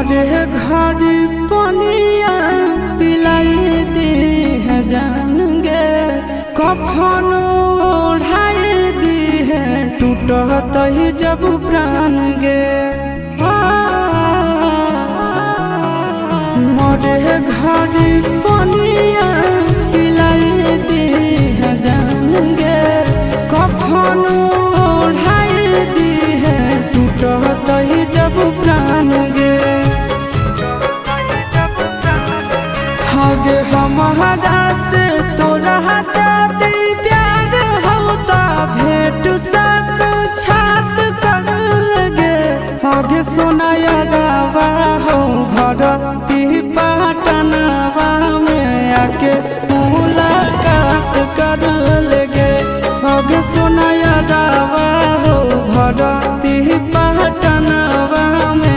मोरे घर पनिया पिलाई दी है जान गे, कफन ओढ़ाई दी है टूटत ही जब प्राण गे। मोरे घर पनिया पिलाई दी है जान गे, कफन ओढ़ाई दी है टूटत ही जब प्राण गे। हगे हमारा से तोरा जाती प्यार होता भेंट सक छात कर लगे। हगे सोनाया गावा हो भरती